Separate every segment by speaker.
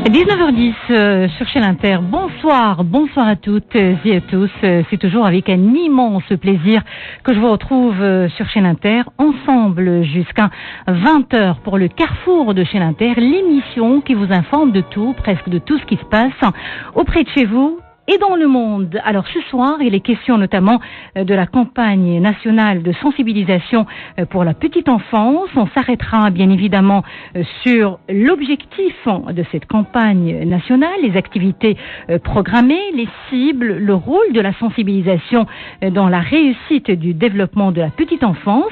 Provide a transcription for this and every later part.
Speaker 1: 19h10 sur Chaîne Inter. Bonsoir à toutes et à tous. C'est toujours avec un immense plaisir que je vous retrouve sur Chaîne Inter, ensemble jusqu'à 20h pour le Carrefour de Chaîne Inter, l'émission qui vous informe de tout, presque de tout ce qui se passe auprès de chez vous et dans le monde. Alors ce soir, il est question notamment de la campagne nationale de sensibilisation pour la petite enfance. On s'arrêtera bien évidemment sur l'objectif de cette campagne nationale, les activités programmées, les cibles, le rôle de la sensibilisation dans la réussite du développement de la petite enfance,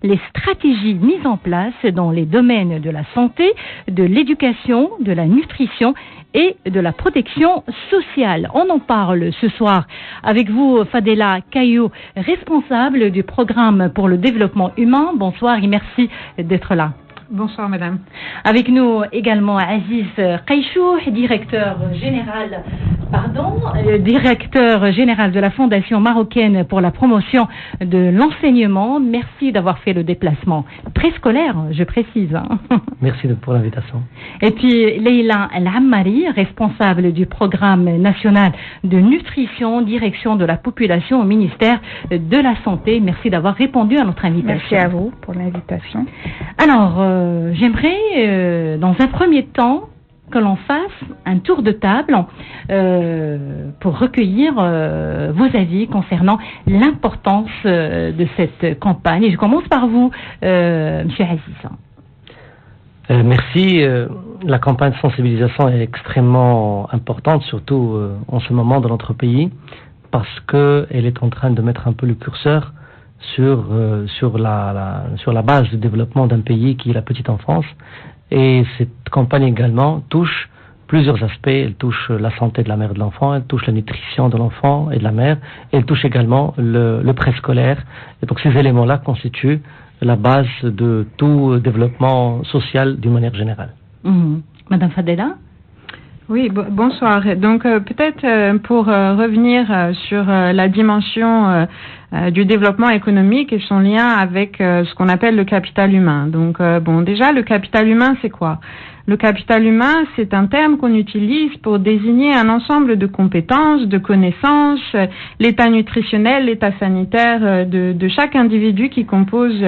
Speaker 1: les stratégies mises en place dans les domaines de la santé, de l'éducation, de la nutrition et de la protection sociale. On en parle ce soir avec vous, Fadela Caillou, responsable du programme pour le développement humain. Bonsoir et merci d'être là.
Speaker 2: Bonsoir, madame.
Speaker 1: Avec nous également Aziz Kaïchou, directeur général de la Fondation marocaine pour la promotion de l'enseignement. Merci d'avoir fait le déplacement préscolaire, je précise.
Speaker 3: Merci pour l'invitation.
Speaker 1: Et puis Leïla El-Ammari, responsable du programme national de nutrition, direction de la population au ministère de la Santé. Merci d'avoir répondu à notre invitation.
Speaker 2: Merci à vous pour l'invitation.
Speaker 1: Alors, j'aimerais, dans un premier temps, que l'on fasse un tour de table pour recueillir vos avis concernant l'importance de cette campagne. Et je commence par vous, M. Aziz.
Speaker 3: Merci. La campagne de sensibilisation est extrêmement importante, surtout en ce moment dans notre pays, parce qu'elle est en train de mettre un peu le curseur sur la base du développement d'un pays qui est la petite enfance. Et cette campagne également touche plusieurs aspects. Elle touche la santé de la mère et de l'enfant, elle touche la nutrition de l'enfant et de la mère, et elle touche également le préscolaire. Et donc ces éléments-là constituent la base de tout développement social d'une manière générale.
Speaker 1: Madame Fadela?
Speaker 2: Oui, bonsoir. Donc peut-être pour revenir sur la dimension du développement économique et son lien avec ce qu'on appelle le capital humain. Donc déjà, le capital humain, c'est quoi? Le capital humain, c'est un terme qu'on utilise pour désigner un ensemble de compétences, de connaissances, l'état nutritionnel, l'état sanitaire de chaque individu qui compose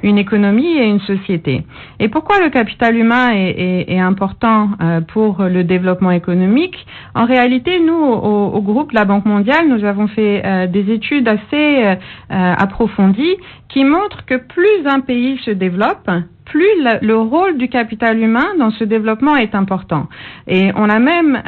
Speaker 2: une économie et une société. Et pourquoi le capital humain est important pour le développement économique? En réalité, nous, au groupe La Banque mondiale, nous avons fait des études assez approfondies qui montrent que plus un pays se développe, plus le rôle du capital humain dans ce développement est important. Et on a même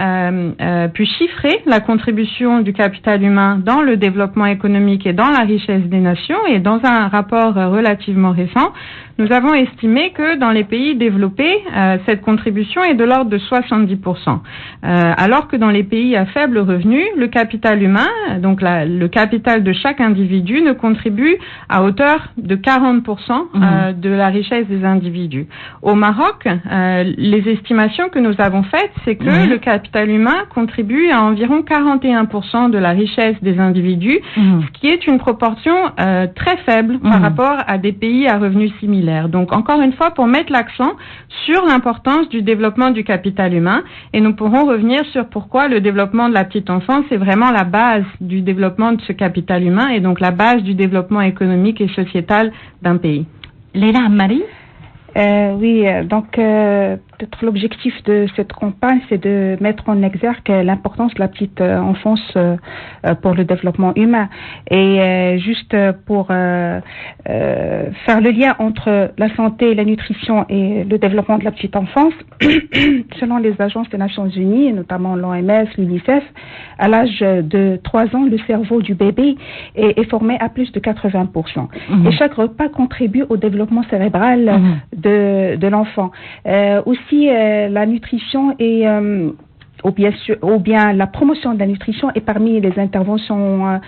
Speaker 2: pu chiffrer la contribution du capital humain dans le développement économique et dans la richesse des nations. Et dans un rapport relativement récent, nous avons estimé que dans les pays développés, cette contribution est de l'ordre de 70%. Alors que dans les pays à faible revenu, le capital humain, donc le capital de chaque individu, ne contribue à hauteur de 40% de la richesse des individus. Au Maroc, les estimations que nous avons faites, c'est que le capital humain contribue à environ 41% de la richesse des individus, ce qui est une proportion très faible par rapport à des pays à revenus similaires. Donc, encore une fois, pour mettre l'accent sur l'importance du développement du capital humain, et nous pourrons revenir sur pourquoi le développement de la petite enfance est vraiment la base du développement de ce capital humain et donc la base du développement économique et sociétal d'un pays.
Speaker 1: Leïla El-Ammari?
Speaker 4: Oui, donc peut-être l'objectif de cette campagne, c'est de mettre en exergue l'importance de la petite enfance pour le développement humain. Et juste pour faire le lien entre la santé, la nutrition et le développement de la petite enfance, selon les agences des Nations Unies, notamment l'OMS, l'UNICEF, à l'âge de 3 ans, le cerveau du bébé est formé à plus de 80%. Et chaque repas contribue au développement cérébral de l'enfant. Aussi, la nutrition est ou bien la promotion de la nutrition est parmi les interventions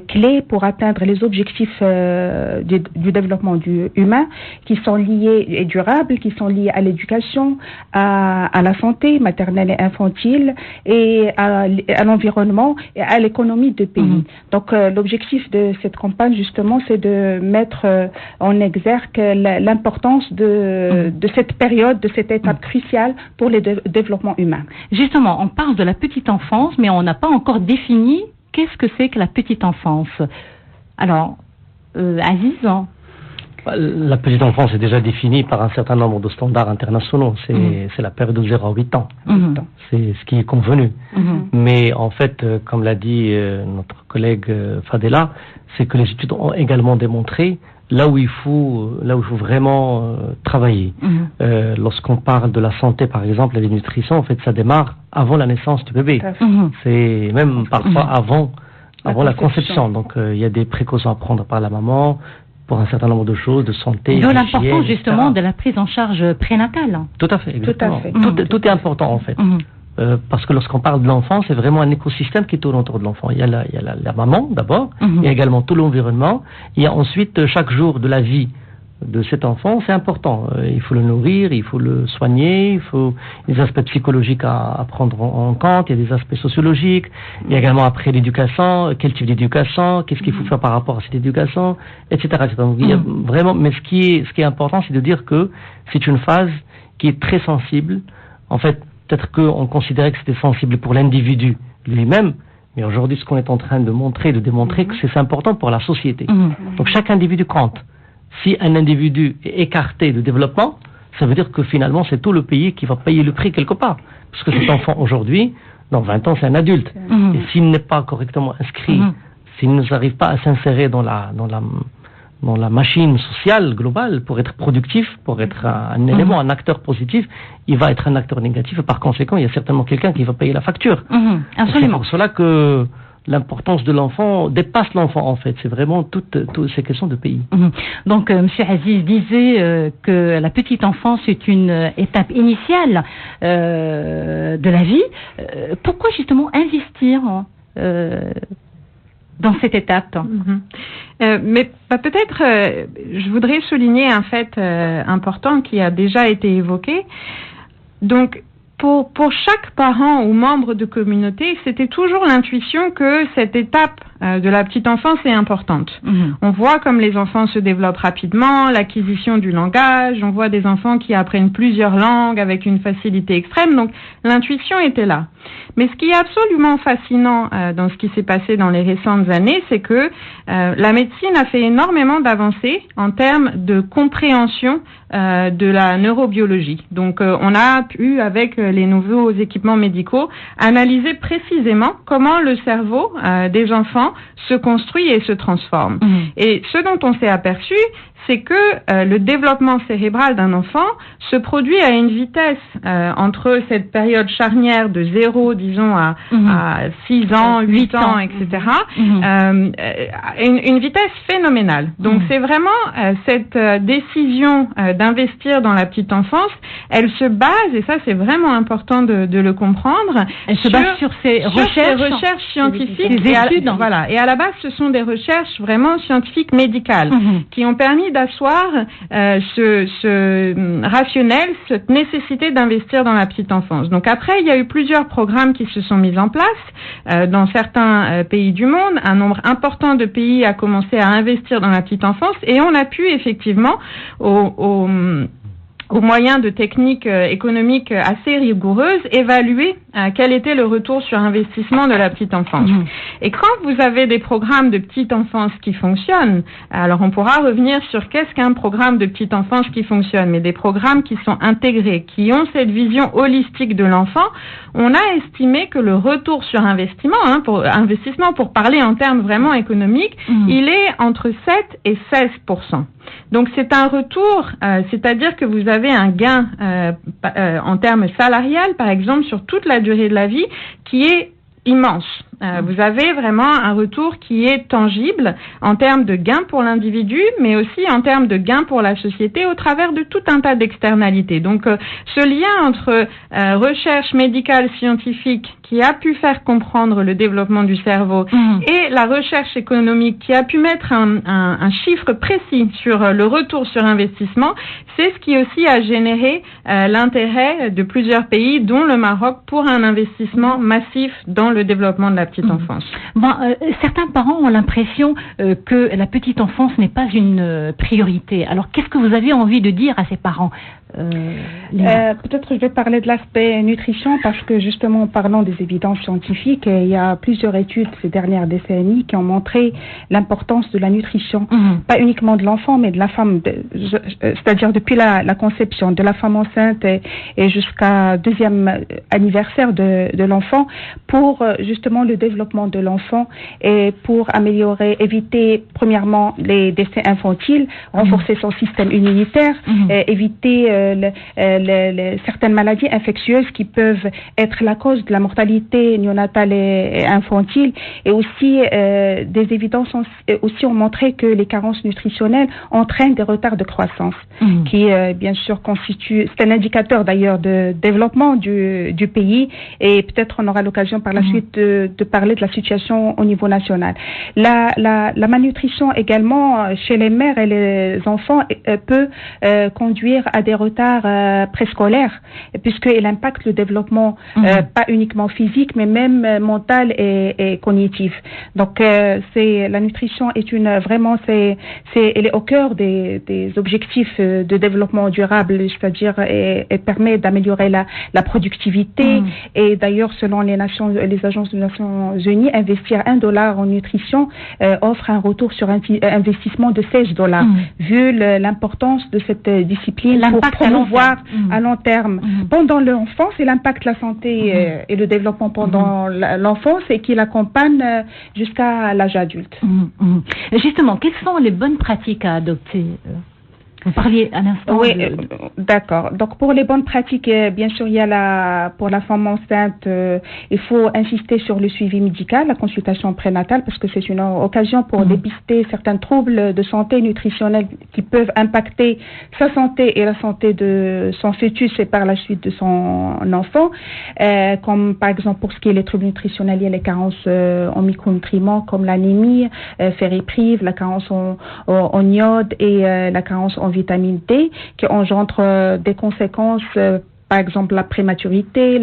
Speaker 4: clés pour atteindre les objectifs du développement humain qui sont liés et durables, qui sont liés à l'éducation, à la santé maternelle et infantile et à l'environnement et à l'économie de pays. Donc l'objectif de cette campagne justement c'est de mettre en exergue l'importance de cette période, de cette étape cruciale pour le développement humain.
Speaker 1: Justement, on parle de la petite enfance, mais on n'a pas encore défini qu'est-ce que c'est que la petite enfance. Alors, Aziz,
Speaker 3: la petite enfance est déjà définie par un certain nombre de standards internationaux. C'est la période de 0 à 8 ans. C'est ce qui est convenu. Mais en fait, comme l'a dit notre collègue Fadela, c'est que les études ont également démontré là où il faut vraiment travailler. Lorsqu'on parle de la santé, par exemple, et des nutritions, en fait, ça démarre avant la naissance du bébé. C'est même parfois avant la conception. Donc, il y a des précautions à prendre par la maman pour un certain nombre de choses, de santé.
Speaker 1: D'où l'importance justement de la prise en charge prénatale.
Speaker 3: Tout à fait, exactement. Tout est important en fait. Parce que lorsqu'on parle de l'enfant, c'est vraiment un écosystème qui tourne autour de l'enfant. Il y a la maman d'abord, il y a également tout l'environnement, il y a ensuite chaque jour de la vie de cet enfant, c'est important. Il faut le nourrir, il faut le soigner, il faut des aspects psychologiques à prendre en compte, il y a des aspects sociologiques, il y a également après l'éducation, quel type d'éducation, qu'est-ce qu'il faut faire par rapport à cette éducation, etc. Donc, il y a vraiment, mais ce qui est important, c'est de dire que c'est une phase qui est très sensible. En fait, peut-être qu'on considérait que c'était sensible pour l'individu lui-même, mais aujourd'hui, ce qu'on est en train de montrer, de démontrer, que c'est important pour la société. Donc, chaque individu compte. Si un individu est écarté de développement, ça veut dire que finalement, c'est tout le pays qui va payer le prix quelque part. Parce que cet enfant, aujourd'hui, dans 20 ans, c'est un adulte. Et s'il n'est pas correctement inscrit, s'il n'arrive pas à s'insérer dans la machine sociale globale pour être productif, pour être un élément, un acteur positif, il va être un acteur négatif et par conséquent, il y a certainement quelqu'un qui va payer la facture. C'est pour cela que l'importance de l'enfant dépasse l'enfant en fait. C'est vraiment toutes ces questions de pays.
Speaker 1: Donc, M. Aziz disait que la petite enfance est une étape initiale de la vie. Pourquoi justement investir dans cette étape?
Speaker 2: Mais peut-être, je voudrais souligner un fait important qui a déjà été évoqué. Donc, pour chaque parent ou membre de communauté, c'était toujours l'intuition que cette étape de la petite enfance est importante. On voit comme les enfants se développent rapidement, l'acquisition du langage, on voit des enfants qui apprennent plusieurs langues avec une facilité extrême, donc l'intuition était là. Mais ce qui est absolument fascinant dans ce qui s'est passé dans les récentes années, c'est que la médecine a fait énormément d'avancées en termes de compréhension de la neurobiologie. Donc on a pu, avec les nouveaux équipements médicaux, analyser précisément comment le cerveau des enfants se construit et se transforme. Et ce dont on s'est aperçu, c'est que le développement cérébral d'un enfant se produit à une vitesse entre cette période charnière de 0, disons, à 6 ans, 8 ans, etc., une vitesse phénoménale. Donc c'est vraiment cette décision d'investir dans la petite enfance, elle se base, et ça c'est vraiment important de le comprendre,
Speaker 1: elle se base sur ces
Speaker 2: recherches scientifiques,
Speaker 1: des études.
Speaker 2: Voilà. Et à la base, ce sont des recherches vraiment scientifiques médicales qui ont permis d'asseoir ce rationnel, cette nécessité d'investir dans la petite enfance. Donc après, il y a eu plusieurs programmes qui se sont mis en place dans certains pays du monde. Un nombre important de pays a commencé à investir dans la petite enfance et on a pu effectivement au moyen de techniques économiques assez rigoureuses, évaluer quel était le retour sur investissement de la petite enfance. Et quand vous avez des programmes de petite enfance qui fonctionnent, alors on pourra revenir sur qu'est-ce qu'un programme de petite enfance qui fonctionne, mais des programmes qui sont intégrés, qui ont cette vision holistique de l'enfant, on a estimé que le retour sur investissement, pour parler en termes vraiment économiques, il est entre 7 et 16%. Donc c'est un retour, c'est-à-dire que vous avez un gain en termes salarial, par exemple, sur toute la durée de la vie, qui est immense. Vous avez vraiment un retour qui est tangible en termes de gains pour l'individu, mais aussi en termes de gains pour la société au travers de tout un tas d'externalités. Donc, ce lien entre recherche médicale scientifique qui a pu faire comprendre le développement du cerveau et la recherche économique qui a pu mettre un chiffre précis sur le retour sur investissement, c'est ce qui aussi a généré l'intérêt de plusieurs pays, dont le Maroc, pour un investissement massif dans le développement de la petite enfance.
Speaker 1: Certains parents ont l'impression que la petite enfance n'est pas une priorité. Alors, qu'est-ce que vous avez envie de dire à ces parents?
Speaker 4: Peut-être je vais parler de l'aspect nutrition parce que justement en parlant des évidences scientifiques, il y a plusieurs études ces dernières décennies qui ont montré l'importance de la nutrition, pas uniquement de l'enfant mais de la femme, c'est-à-dire depuis la conception de la femme enceinte et jusqu'à deuxième anniversaire de l'enfant pour justement le développement de l'enfant et pour éviter premièrement les décès infantiles, renforcer son système immunitaire, éviter certaines maladies infectieuses qui peuvent être la cause de la mortalité néonatale et infantile, et aussi des évidences aussi ont montré que les carences nutritionnelles entraînent des retards de croissance, qui bien sûr constituent, c'est un indicateur d'ailleurs de développement du pays, et peut-être on aura l'occasion par la suite de parler de la situation au niveau national. La malnutrition également chez les mères et les enfants peut conduire à des retards préscolaires, puisqu'il impacte le développement pas uniquement physique, mais même mental et cognitif. Donc, la nutrition est elle est au cœur des objectifs de développement durable, c'est-à-dire elle permet d'améliorer la productivité. Et d'ailleurs, selon les agences des Nations Unies, investir $1 en nutrition offre un retour sur investissement de $16, vu l'importance de cette discipline pour promouvoir à long terme pendant l'enfance et l'impact de la santé et le développement pendant l'enfance et qui l'accompagne jusqu'à l'âge adulte.
Speaker 1: Justement, quelles sont les bonnes pratiques à adopter? Vous parliez à l'instant.
Speaker 4: Oui, d'accord. Donc pour les bonnes pratiques, bien sûr, il y a pour la femme enceinte, il faut insister sur le suivi médical, la consultation prénatale, parce que c'est une occasion pour dépister certains troubles de santé nutritionnelle qui peuvent impacter sa santé et la santé de son fœtus et par la suite de son enfant, comme par exemple pour ce qui est les troubles nutritionnels, il y a les carences en micronutriments comme l'anémie, ferriprive, la carence en iode et la carence en vitamine D qui engendre des conséquences, par exemple la prématurité,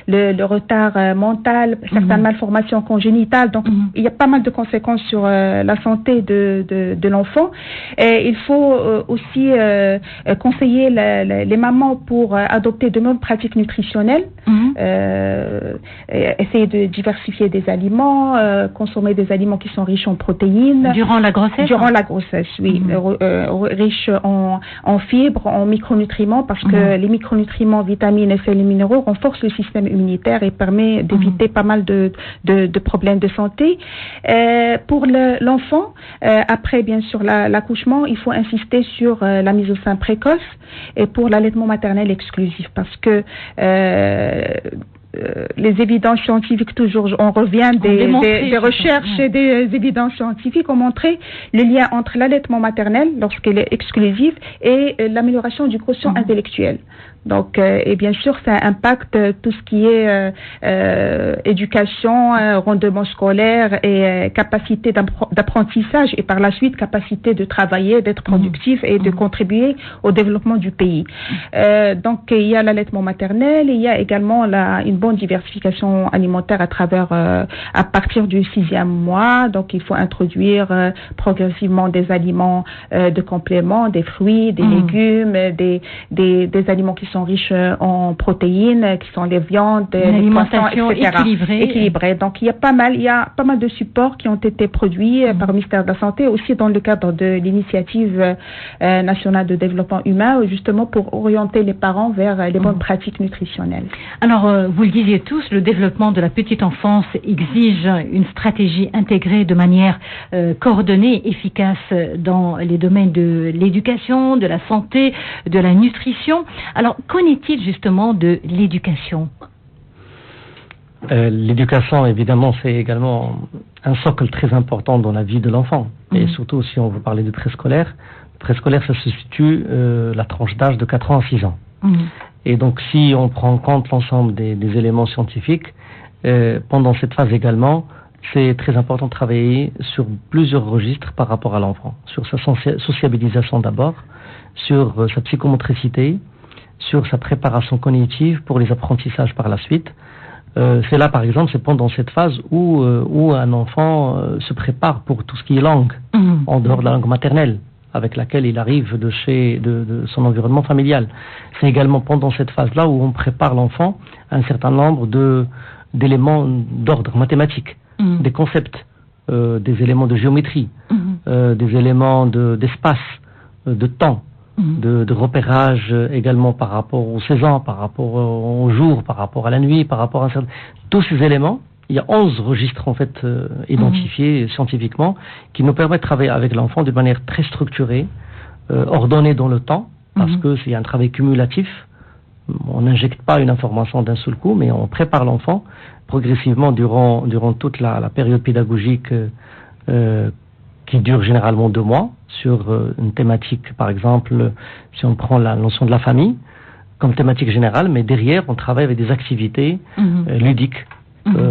Speaker 4: le retard mental, certaines malformations congénitales. Donc il y a pas mal de conséquences sur la santé de l'enfant. Et il faut aussi conseiller les mamans pour adopter de bonnes pratiques nutritionnelles, essayer de diversifier des aliments, consommer des aliments qui sont riches en protéines.
Speaker 1: Durant la grossesse?
Speaker 4: Durant la grossesse, oui. Riches en fibres, en micronutriments, parce que les micronutriments, vitamines et sels minéraux renforcent le système immunitaire et permet d'éviter pas mal de problèmes de santé. Pour l'enfant, après bien sûr l'accouchement, il faut insister sur la mise au sein précoce et pour l'allaitement maternel exclusif, parce que les évidences scientifiques, toujours, on revient des recherches et des évidences scientifiques ont montré le lien entre l'allaitement maternel, lorsqu'il est exclusif, et l'amélioration du quotient intellectuel. Donc, et bien sûr, ça impacte tout ce qui est éducation, rendement scolaire et capacité d'apprentissage et par la suite capacité de travailler, d'être productif et de contribuer au développement du pays. Donc, il y a l'allaitement maternel, il y a également une bonne diversification alimentaire à partir du 6e mois. Donc, il faut introduire progressivement des aliments de complément, des fruits, des légumes, des aliments qui sont riches en protéines, qui sont les viandes, les poissons, etc. Équilibrée. Donc il y a pas mal de supports qui ont été produits par le ministère de la Santé, aussi dans le cadre de l'initiative nationale de développement humain, justement pour orienter les parents vers les bonnes pratiques nutritionnelles.
Speaker 1: Alors vous le disiez tous, le développement de la petite enfance exige une stratégie intégrée de manière coordonnée et efficace dans les domaines de l'éducation, de la santé, de la nutrition. Alors, qu'en est-il justement de l'éducation?
Speaker 3: L'éducation, évidemment, c'est également un socle très important dans la vie de l'enfant. Et surtout, si on veut parler de préscolaire, ça se situe la tranche d'âge de 4 ans à 6 ans. Et donc, si on prend en compte l'ensemble des éléments scientifiques, pendant cette phase également, c'est très important de travailler sur plusieurs registres par rapport à l'enfant. Sur sa sociabilisation d'abord, sur sa psychomotricité, sur sa préparation cognitive pour les apprentissages par la suite. C'est là, par exemple, c'est pendant cette phase où un enfant se prépare pour tout ce qui est langue, en dehors de la langue maternelle, avec laquelle il arrive de son environnement familial. C'est également pendant cette phase-là où on prépare l'enfant à un certain nombre d'éléments d'ordre mathématique, des concepts, des éléments de géométrie, des éléments d'espace, de temps, de repérage également par rapport aux saisons, par rapport au jour, par rapport à la nuit, par rapport à tous ces éléments. Il y a 11 registres en fait identifiés scientifiquement qui nous permettent de travailler avec l'enfant de manière très structurée, ordonnée dans le temps, parce que c'est un travail cumulatif. On n'injecte pas une information d'un seul coup, mais on prépare l'enfant progressivement durant toute la période pédagogique qui dure généralement 2 mois, sur une thématique, par exemple, si on prend la notion de la famille comme thématique générale, mais derrière on travaille avec des activités ludiques,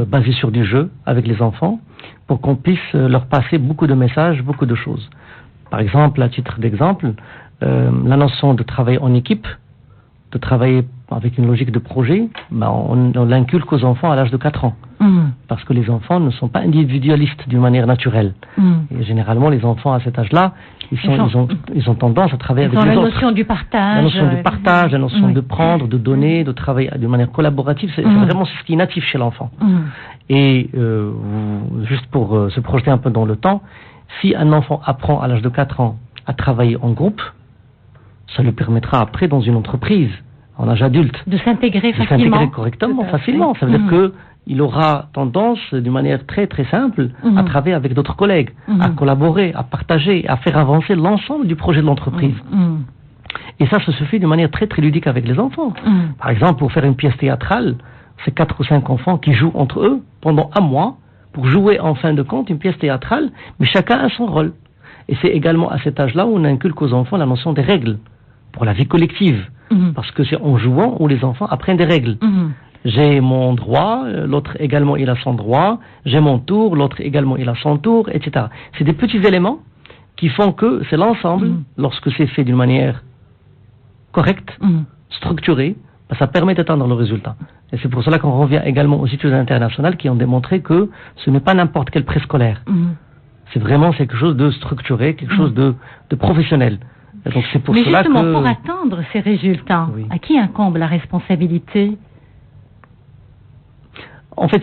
Speaker 3: basées sur du jeu avec les enfants, pour qu'on puisse leur passer beaucoup de messages, beaucoup de choses. Par exemple, à titre d'exemple, la notion de travail en équipe, de travailler avec une logique de projet, on l'inculque aux enfants à l'âge de 4 ans. Parce que les enfants ne sont pas individualistes d'une manière naturelle. Et généralement, les enfants à cet âge-là, ils ont tendance à travailler avec les autres.
Speaker 1: La notion du partage.
Speaker 3: La notion du partage, la notion de prendre, de donner, de travailler d'une manière collaborative, c'est vraiment ce qui est natif chez l'enfant. Et juste pour se projeter un peu dans le temps, si un enfant apprend à l'âge de 4 ans à travailler en groupe, ça lui permettra après dans une entreprise, en âge adulte,
Speaker 1: de s'intégrer facilement.
Speaker 3: De s'intégrer correctement, facilement. Ça veut dire qu'il aura tendance, d'une manière très très simple, à travailler avec d'autres collègues, à collaborer, à partager, à faire avancer l'ensemble du projet de l'entreprise. Et ça se fait d'une manière très très ludique avec les enfants. Par exemple, pour faire une pièce théâtrale, c'est 4 ou 5 enfants qui jouent entre eux pendant 1 mois pour jouer en fin de compte une pièce théâtrale, mais chacun a son rôle. Et c'est également à cet âge-là où on inculque aux enfants la notion des règles pour la vie collective. Parce que c'est en jouant où les enfants apprennent des règles. J'ai mon droit, l'autre également il a son droit, j'ai mon tour, l'autre également il a son tour, etc. C'est des petits éléments qui font que c'est l'ensemble, lorsque c'est fait d'une manière correcte, structurée, ça permet d'atteindre le résultat. Et c'est pour cela qu'on revient également aux études internationales qui ont démontré que ce n'est pas n'importe quel préscolaire. C'est vraiment quelque chose de structuré, quelque chose de professionnel. Et donc c'est pour
Speaker 1: Mais
Speaker 3: cela
Speaker 1: justement, pour atteindre ces résultats, à qui incombe la responsabilité ?
Speaker 3: En fait,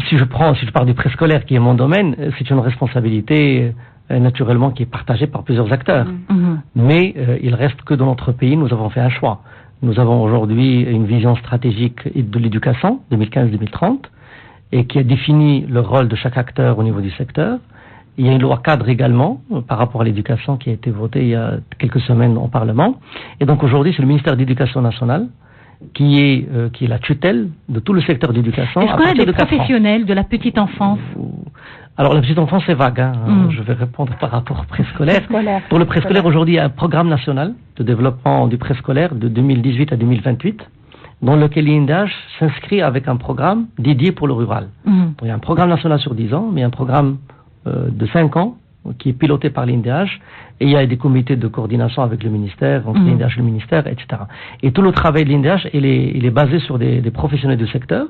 Speaker 3: si je pars du préscolaire qui est mon domaine, c'est une responsabilité naturellement qui est partagée par plusieurs acteurs. Mais il reste que dans notre pays, nous avons fait un choix. Nous avons aujourd'hui une vision stratégique de l'éducation, 2015-2030, et qui a défini le rôle de chaque acteur au niveau du secteur. Il y a une loi cadre également par rapport à l'éducation qui a été votée il y a quelques semaines au Parlement. Et donc aujourd'hui, c'est le ministère de l'Éducation nationale qui est la tutelle de tout le secteur d'éducation.
Speaker 1: Est-ce qu'on a des professionnels de la petite enfance ?
Speaker 3: Alors la petite enfance c'est vague. Je vais répondre par rapport au préscolaire. Pour le préscolaire, aujourd'hui, il y a un programme national de développement du préscolaire de 2018 à 2028, dans lequel l'INDH s'inscrit avec un programme dédié pour le rural. Donc, il y a un programme national sur 10 ans, mais un programme de 5 ans qui est piloté par l'INDH, et il y a des comités de coordination avec le ministère, entre l'INDH et le ministère, etc. Et tout le travail de l'INDH, il est basé sur des professionnels du secteur.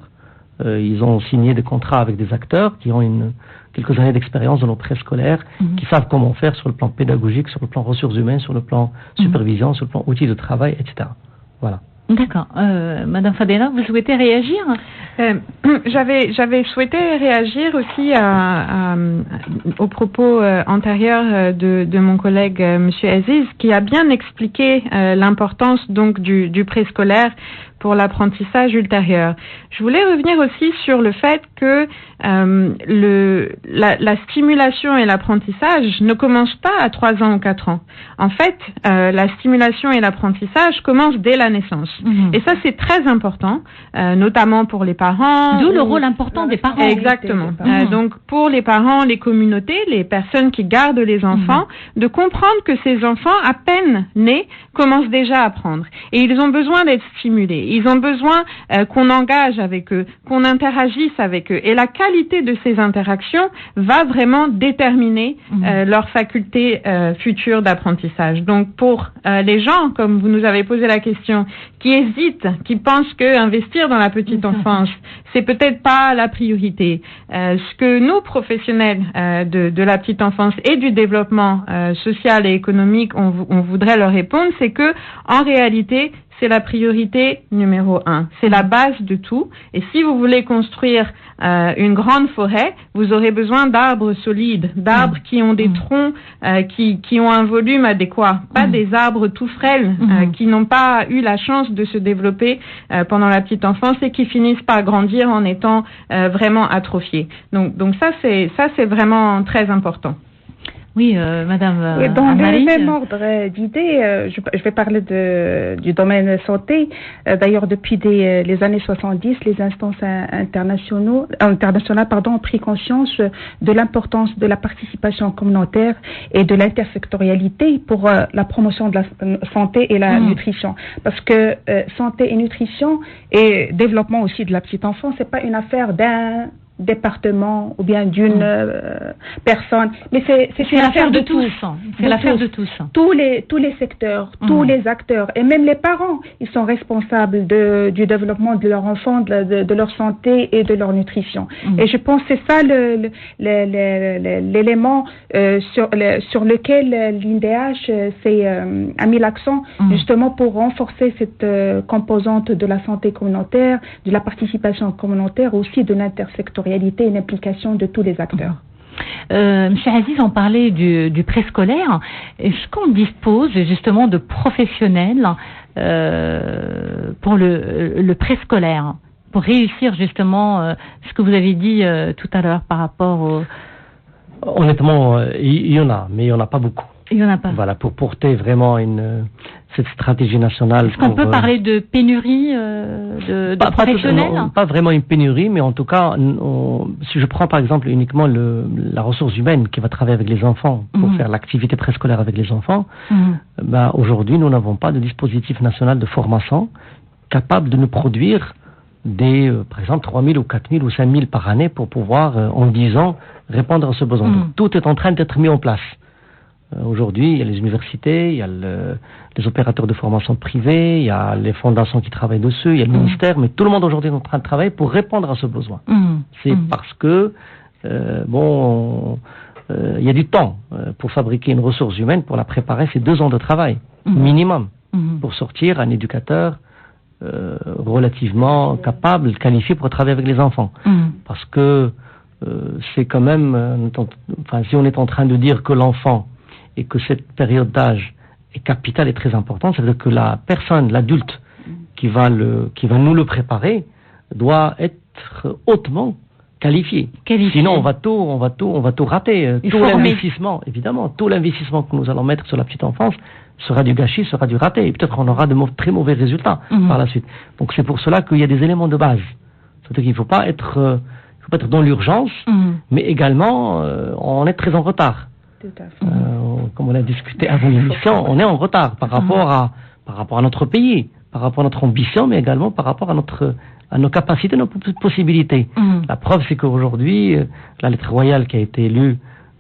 Speaker 3: Ils ont signé des contrats avec des acteurs qui ont quelques années d'expérience dans nos préscolaires, qui savent comment faire sur le plan pédagogique, sur le plan ressources humaines, sur le plan supervision, sur le plan outils de travail, etc. Voilà.
Speaker 1: D'accord. Madame Fadela, vous souhaitez réagir ?
Speaker 2: J'avais souhaité réagir aussi aux propos antérieurs de mon collègue Monsieur Aziz, qui a bien expliqué l'importance donc du préscolaire pour l'apprentissage ultérieur. Je voulais revenir aussi sur le fait que la stimulation et l'apprentissage ne commencent pas à 3 ans ou 4 ans. En fait, la stimulation et l'apprentissage commencent dès la naissance. Et ça, c'est très important, notamment pour les parents.
Speaker 1: D'où le rôle important des parents.
Speaker 2: Exactement. Donc, pour les parents, les communautés, les personnes qui gardent les enfants, de comprendre que ces enfants, à peine nés, commencent déjà à apprendre. Et ils ont besoin d'être stimulés. Ils ont besoin qu'on engage avec eux, qu'on interagisse avec eux. Et la qualité de ces interactions va vraiment déterminer leur faculté future d'apprentissage. Donc, pour les gens, comme vous nous avez posé la question, qui hésitent, qui pensent que investir dans la petite enfance, c'est peut-être pas la priorité. Ce que nous, professionnels de la petite enfance et du développement social et économique, on voudrait leur répondre, c'est que, en réalité, c'est la priorité numéro 1. C'est la base de tout. Et si vous voulez construire une grande forêt, vous aurez besoin d'arbres solides, d'arbres qui ont des troncs, qui ont un volume adéquat, pas des arbres tout frêles, qui n'ont pas eu la chance de se développer pendant la petite enfance et qui finissent par grandir en étant vraiment atrophiés. Donc ça c'est vraiment très important.
Speaker 1: Oui, Madame
Speaker 4: oui, dans
Speaker 1: Anne-Marie,
Speaker 4: le même ordre d'idées, je vais parler du domaine santé. D'ailleurs, depuis les années 70, les instances internationales ont pris conscience de l'importance de la participation communautaire et de l'intersectorialité pour la promotion de la santé et la nutrition. Parce que santé et nutrition et développement aussi de la petite enfance, c'est pas une affaire d'un département ou bien d'une personne, mais c'est l'affaire de tous.
Speaker 1: C'est l'affaire de tous.
Speaker 4: Tous les secteurs, tous les acteurs et même les parents, ils sont responsables du développement de leur enfant, de leur santé et de leur nutrition. Et je pense que c'est ça l'élément sur lequel l'INDH a mis l'accent justement pour renforcer cette composante de la santé communautaire, de la participation communautaire, aussi de l'intersectorialité et l'implication de tous les acteurs.
Speaker 1: Monsieur Aziz, on parlait du préscolaire. Est-ce qu'on dispose justement de professionnels pour le préscolaire, pour réussir justement ce que vous avez dit tout à l'heure par rapport au...
Speaker 3: Honnêtement, il y en a, mais il n'y en a pas beaucoup.
Speaker 1: Il n'y en a pas.
Speaker 3: Voilà, pour porter vraiment cette stratégie nationale.
Speaker 1: Est-ce qu'on peut parler de pénurie de professionnels?
Speaker 3: Pas vraiment une pénurie, mais en tout cas, si je prends par exemple uniquement la ressource humaine qui va travailler avec les enfants pour faire l'activité préscolaire avec les enfants, aujourd'hui, nous n'avons pas de dispositif national de formation capable de nous produire par exemple, 3 000 ou 4 000 ou 5 000 par année pour pouvoir, en 10 ans, répondre à ce besoin. Donc, tout est en train d'être mis en place. Aujourd'hui, il y a les universités, il y a les opérateurs de formation privés, il y a les fondations qui travaillent dessus, il y a le ministère, mais tout le monde aujourd'hui est en train de travailler pour répondre à ce besoin. C'est parce que, il y a du temps pour fabriquer une ressource humaine, pour la préparer, c'est 2 ans de travail, minimum, pour sortir un éducateur relativement capable, qualifié pour travailler avec les enfants. Parce que c'est quand même, si on est en train de dire que l'enfant et que cette période d'âge est capitale et très importante, c'est-à-dire que la personne, l'adulte qui va nous le préparer, doit être hautement qualifié. Sinon, on va tout rater. Tout l'investissement, évidemment, tout l'investissement que nous allons mettre sur la petite enfance sera du gâchis, sera du raté. Et peut-être qu'on aura de très mauvais résultats par la suite. Donc c'est pour cela qu'il y a des éléments de base. C'est-à-dire qu'il ne faut pas être dans l'urgence, mais également on est très en retard.
Speaker 4: Tout à fait.
Speaker 3: Comme on a discuté avant l'émission, on est en retard par rapport à notre pays, par rapport à notre ambition, mais également par rapport à nos capacités, nos possibilités. La preuve, c'est qu'aujourd'hui, la lettre royale qui a été élue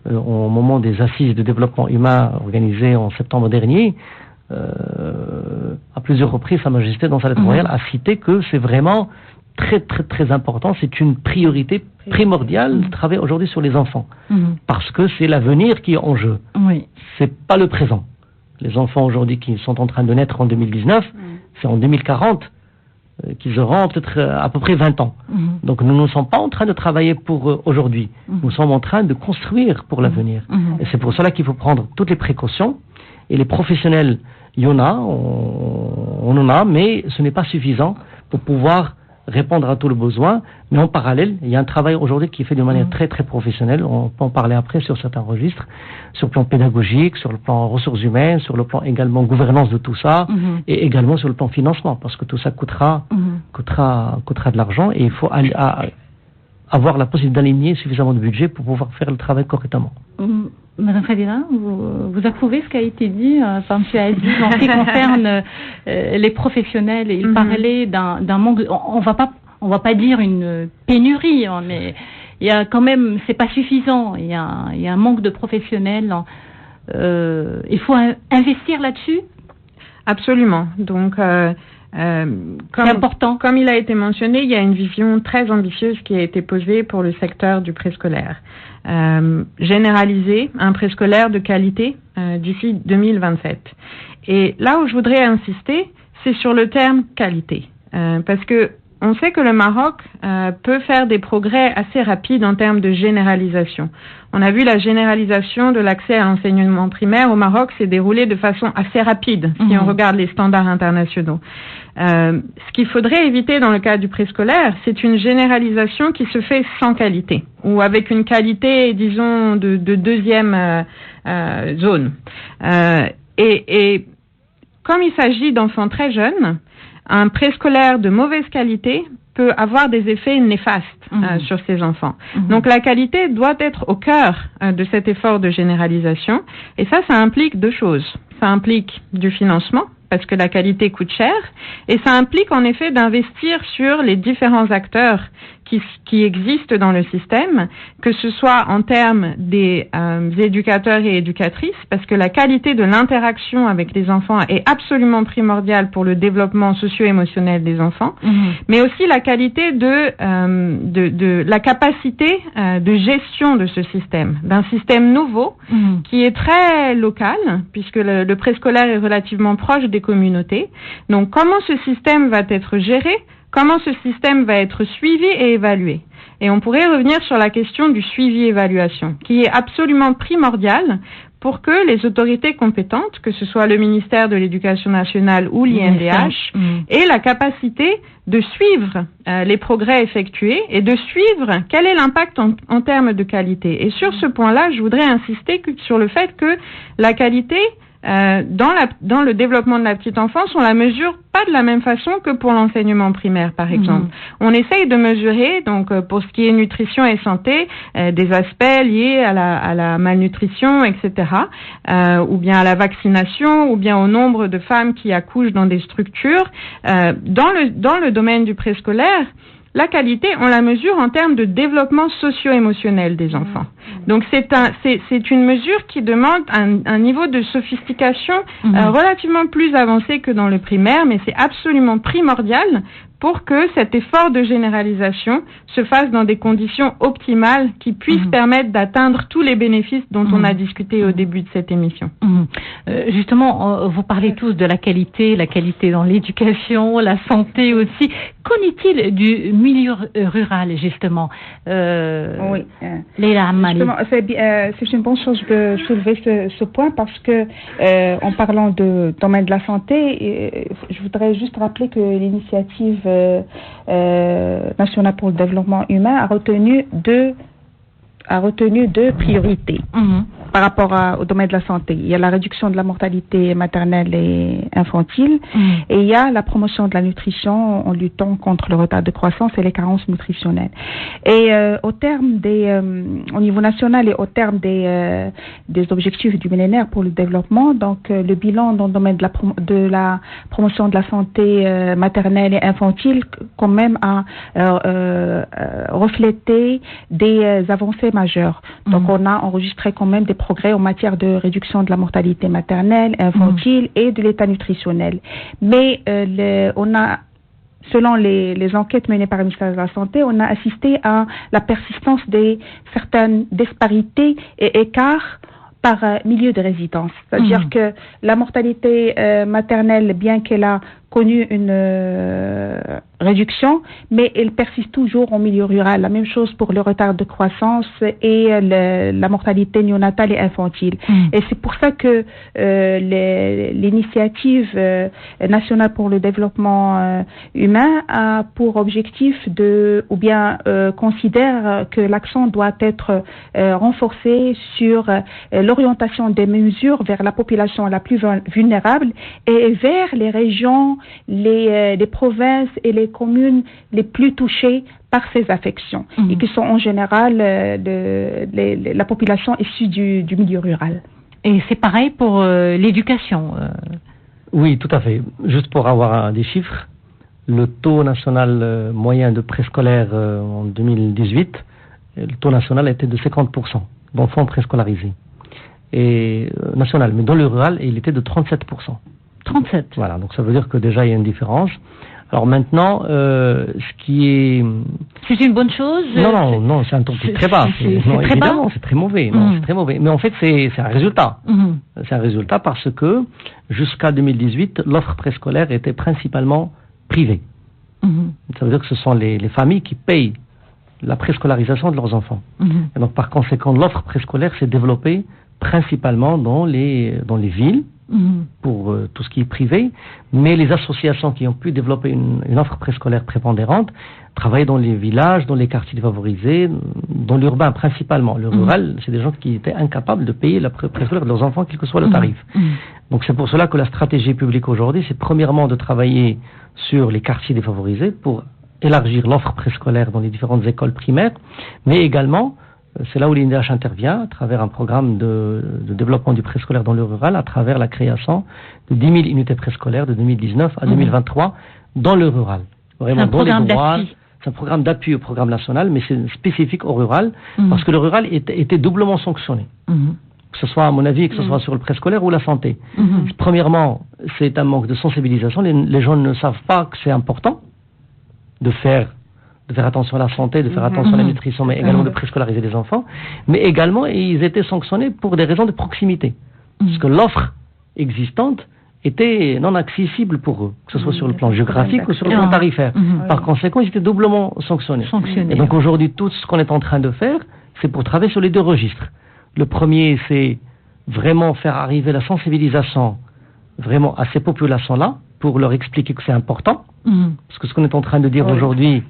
Speaker 3: au moment des assises de développement humain organisées en septembre dernier, à plusieurs reprises, Sa Majesté, dans sa lettre royale, a cité que c'est vraiment très très très important, c'est une priorité primordiale de travailler aujourd'hui sur les enfants, parce que c'est l'avenir qui est en jeu. C'est pas le présent. Les enfants aujourd'hui qui sont en train de naître en 2019, c'est en 2040 qu'ils auront peut-être à peu près 20 ans. Donc nous ne sommes pas en train de travailler pour aujourd'hui. Nous sommes en train de construire pour l'avenir. Et c'est pour cela qu'il faut prendre toutes les précautions. Et les professionnels, il y en a, on en a, mais ce n'est pas suffisant pour pouvoir répondre à tous les besoins. Mais en parallèle, il y a un travail aujourd'hui qui est fait de manière très très professionnelle. On peut en parler après sur certains registres, sur le plan pédagogique, sur le plan ressources humaines, sur le plan également gouvernance de tout ça, et également sur le plan financement, parce que tout ça coûtera de l'argent, et il faut avoir la possibilité d'aligner suffisamment de budget pour pouvoir faire le travail correctement.
Speaker 1: Madame Fadila, vous approuvez ce qui a été dit par M. Aziz en ce qui concerne les professionnels? Il parlait d'un manque. On va pas dire une pénurie, mais il y a quand même, c'est pas suffisant. Il y a un manque de professionnels. Il faut investir là-dessus.
Speaker 2: Absolument. Donc
Speaker 1: c'est important.
Speaker 2: Comme il a été mentionné, il y a une vision très ambitieuse qui a été posée pour le secteur du préscolaire. Généraliser un préscolaire de qualité d'ici 2027. Et là où je voudrais insister, c'est sur le terme qualité. Parce que on sait que le Maroc peut faire des progrès assez rapides en termes de généralisation. On a vu la généralisation de l'accès à l'enseignement primaire au Maroc s'est déroulée de façon assez rapide, si on regarde les standards internationaux. Ce qu'il faudrait éviter dans le cas du préscolaire, c'est une généralisation qui se fait sans qualité, ou avec une qualité, disons, de deuxième zone. Et comme il s'agit d'enfants très jeunes, un préscolaire de mauvaise qualité peut avoir des effets néfastes sur ces enfants. Donc la qualité doit être au cœur de cet effort de généralisation. Et ça implique deux choses. Ça implique du financement, parce que la qualité coûte cher, et ça implique en effet d'investir sur les différents acteurs qui existent dans le système, que ce soit en termes des éducateurs et éducatrices, parce que la qualité de l'interaction avec les enfants est absolument primordiale pour le développement socio-émotionnel des enfants, mais aussi la qualité de la capacité de gestion de ce système, d'un système nouveau qui est très local, puisque le préscolaire est relativement proche des communautés. Donc, comment ce système va être géré? Comment ce système va être suivi et évalué? Et on pourrait revenir sur la question du suivi-évaluation, qui est absolument primordiale pour que les autorités compétentes, que ce soit le ministère de l'Éducation nationale ou l'INDH, aient la capacité de suivre les progrès effectués et de suivre quel est l'impact en termes de qualité. Et sur ce point-là, je voudrais insister sur le fait que la qualité dans le développement de la petite enfance, on la mesure pas de la même façon que pour l'enseignement primaire, par exemple. On essaye de mesurer, donc pour ce qui est nutrition et santé, des aspects liés à la malnutrition, etc., ou bien à la vaccination, ou bien au nombre de femmes qui accouchent dans des structures. Dans le domaine du préscolaire, la qualité, on la mesure en termes de développement socio-émotionnel des enfants. Donc c'est une mesure qui demande un niveau de sophistication relativement plus avancé que dans le primaire, mais c'est absolument primordial pour que cet effort de généralisation se fasse dans des conditions optimales qui puissent permettre d'atteindre tous les bénéfices dont on a discuté au début de cette émission.
Speaker 1: Justement, vous parlez tous de la qualité dans l'éducation, la santé aussi. Qu'en est-il du milieu rural, justement?
Speaker 4: Oui.
Speaker 1: Leila Ammali.
Speaker 4: C'est une bonne chose de soulever ce point parce que, en parlant de domaine de la santé, je voudrais juste rappeler que l'initiative nationale pour le développement humain a retenu deux priorités par rapport au domaine de la santé. Il y a la réduction de la mortalité maternelle et infantile et il y a la promotion de la nutrition en luttant contre le retard de croissance et les carences nutritionnelles. Et au niveau national et au terme des objectifs du millénaire pour le développement, donc le bilan dans le domaine de la promotion de la santé maternelle et infantile quand même a reflété des avancées majeures. Donc on a enregistré quand même des progrès en matière de réduction de la mortalité maternelle, infantile et de l'état nutritionnel. Mais selon les enquêtes menées par le ministère de la Santé, on a assisté à la persistance de certaines disparités et écarts par milieu de résidence. C'est-à-dire que la mortalité maternelle, bien qu'elle a connu une réduction, mais elle persiste toujours en milieu rural. La même chose pour le retard de croissance et la mortalité néonatale et infantile. Et c'est pour ça que l'initiative nationale pour le développement humain a pour objectif considère que l'accent doit être renforcé sur l'orientation des mesures vers la population la plus vulnérable et vers les régions, les provinces et les communes les plus touchées par ces affections et qui sont en général la population issue du milieu rural.
Speaker 1: Et c'est pareil pour l'éducation.
Speaker 3: Oui, tout à fait. Juste pour avoir des chiffres, le taux national moyen de préscolaire en 2018, le taux national était de 50% d'enfants préscolarisés. Et national, mais dans le rural, il était de 37%.
Speaker 1: 37.
Speaker 3: Voilà, donc ça veut dire que déjà il y a une différence. Alors maintenant, ce qui est...
Speaker 1: C'est une bonne chose?
Speaker 3: Non, c'est un taux qui est très bas.
Speaker 1: C'est très bas?
Speaker 3: C'est très mauvais. Non, c'est très mauvais. Mais en fait, c'est un résultat. C'est un résultat parce que jusqu'à 2018, l'offre préscolaire était principalement privée. Ça veut dire que ce sont les familles qui payent la préscolarisation de leurs enfants. Et donc par conséquent, l'offre préscolaire s'est développée principalement dans les villes, pour tout ce qui est privé, mais les associations qui ont pu développer une offre préscolaire prépondérante travaillaient dans les villages, dans les quartiers défavorisés, dans l'urbain principalement. Le rural, c'est des gens qui étaient incapables de payer la préscolaire de leurs enfants, quel que soit le tarif. Donc c'est pour cela que la stratégie publique aujourd'hui, c'est premièrement de travailler sur les quartiers défavorisés pour élargir l'offre préscolaire dans les différentes écoles primaires, mais également c'est là où l'INDH intervient, à travers un programme de développement du préscolaire dans le rural, à travers la création de 10 000 unités préscolaires de 2019 à 2023 dans le rural. Vraiment, dans les droits. C'est un programme d'appui au programme national, mais c'est spécifique au rural, parce que le rural était doublement sanctionné. Que ce soit, à mon avis, que ce soit sur le préscolaire ou la santé. Premièrement, c'est un manque de sensibilisation. Les gens ne savent pas que c'est important de faire attention à la santé, de faire attention à la nutrition, mais également de préscolariser les enfants. Mais également, ils étaient sanctionnés pour des raisons de proximité. Parce que l'offre existante était non accessible pour eux, que ce soit sur le plan géographique ou sur le plan tarifaire. Par conséquent, ils étaient doublement sanctionnés. Et donc aujourd'hui, tout ce qu'on est en train de faire, c'est pour travailler sur les deux registres. Le premier, c'est vraiment faire arriver la sensibilisation vraiment à ces populations-là, pour leur expliquer que c'est important. Parce que ce qu'on est en train de dire aujourd'hui,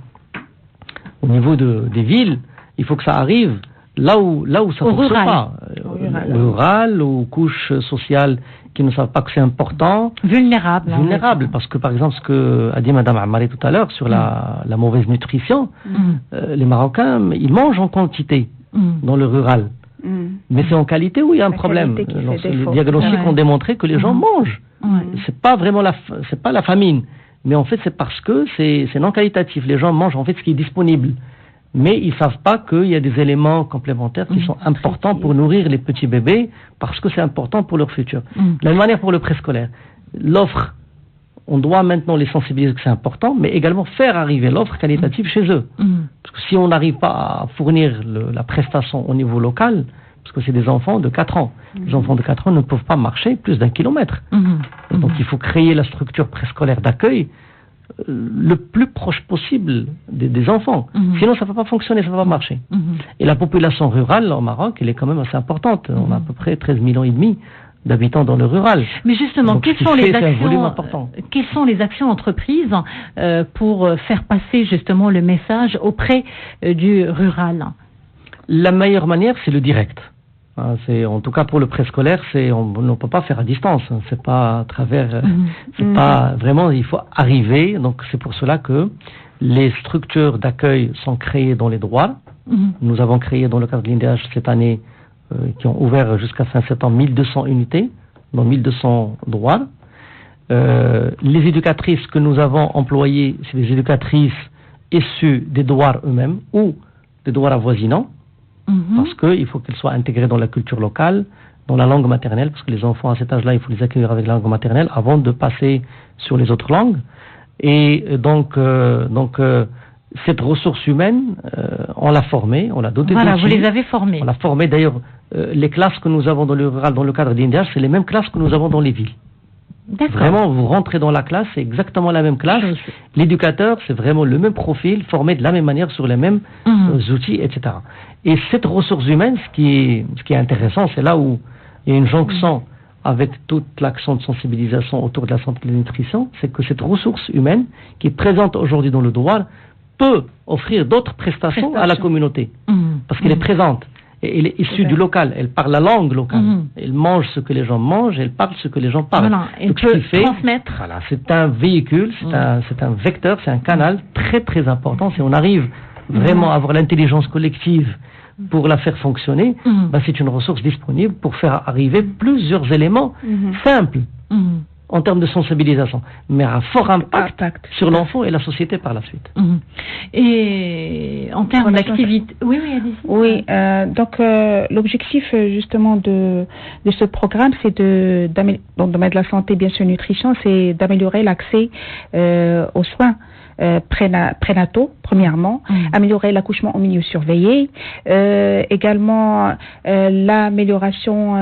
Speaker 3: au niveau des villes, il faut que ça arrive là où ça ne fonctionne pas. Au rural, aux couches sociales qui ne savent pas que c'est important. Vulnérables, parce que par exemple, ce que a dit Mme Ammari tout à l'heure sur la mauvaise nutrition, les Marocains, ils mangent en quantité dans le rural. Mais c'est en qualité où il y a un problème. Les diagnostics ont démontré que les gens mangent. C'est pas vraiment c'est pas la famine. Mais en fait, c'est parce que c'est non qualitatif. Les gens mangent en fait ce qui est disponible. Mais ils ne savent pas qu'il y a des éléments complémentaires qui sont importants pour nourrir les petits bébés, parce que c'est important pour leur futur. De la même manière pour le préscolaire. L'offre, on doit maintenant les sensibiliser que c'est important, mais également faire arriver l'offre qualitative chez eux. Parce que si on n'arrive pas à fournir la prestation au niveau local, parce que c'est des enfants de 4 ans. Les enfants de 4 ans ne peuvent pas marcher plus d'1 kilomètre. Donc il faut créer la structure préscolaire d'accueil le plus proche possible des enfants. Sinon ça ne va pas fonctionner, ça ne va pas marcher. Et la population rurale au Maroc, elle est quand même assez importante. On a à peu près 13,5 millions d'habitants dans le rural.
Speaker 1: Mais justement,
Speaker 3: donc, quelles
Speaker 1: sont les actions entreprises pour faire passer justement le message auprès du rural?
Speaker 3: La meilleure manière, c'est le direct. En tout cas pour le préscolaire, on ne peut pas faire à distance. C'est pas à travers. C'est pas vraiment. Il faut arriver. Donc c'est pour cela que les structures d'accueil sont créées dans les droits. Nous avons créé dans le cadre de l'INDH cette année, qui ont ouvert jusqu'à fin septembre 1200 unités dans 1200 droits. Les éducatrices que nous avons employées, c'est des éducatrices issues des droits eux-mêmes ou des droits avoisinants. Parce qu'il faut qu'elles soient intégrées dans la culture locale, dans la langue maternelle, parce que les enfants à cet âge-là, il faut les accueillir avec la langue maternelle avant de passer sur les autres langues. Et donc cette ressource humaine, on l'a formée, on l'a dotée d'outils.
Speaker 1: Voilà, vous les avez formées.
Speaker 3: On l'a formée. D'ailleurs, les classes que nous avons dans le rural, dans le cadre d'INDH, c'est les mêmes classes que nous avons dans les villes. Vraiment, vous rentrez dans la classe, c'est exactement la même classe. L'éducateur, c'est vraiment le même profil, formé de la même manière sur les mêmes outils, etc. Et cette ressource humaine, ce qui est intéressant, c'est là où il y a une jonction avec toute l'action de sensibilisation autour de la santé et de la nutrition, c'est que cette ressource humaine qui est présente aujourd'hui dans le droit peut offrir d'autres prestations à la communauté. Parce qu'elle est présente. Et elle est issue du local, elle parle la langue locale, elle mange ce que les gens mangent, elle parle ce que les gens parlent.
Speaker 1: Voilà, elle peut transmettre.
Speaker 3: Voilà, c'est un véhicule, c'est un vecteur, c'est un canal très très important. Si on arrive vraiment à avoir l'intelligence collective pour la faire fonctionner, c'est une ressource disponible pour faire arriver plusieurs éléments simples en termes de sensibilisation, mais à fort impact sur l'enfant et la société par la suite.
Speaker 1: Et en termes d'activité... Oui, allez-y.
Speaker 4: Oui, donc l'objectif justement de ce programme, c'est dans le domaine de la santé, bien sûr, nutrition, c'est d'améliorer l'accès aux soins prénataux, premièrement, améliorer l'accouchement au milieu surveillé, également l'amélioration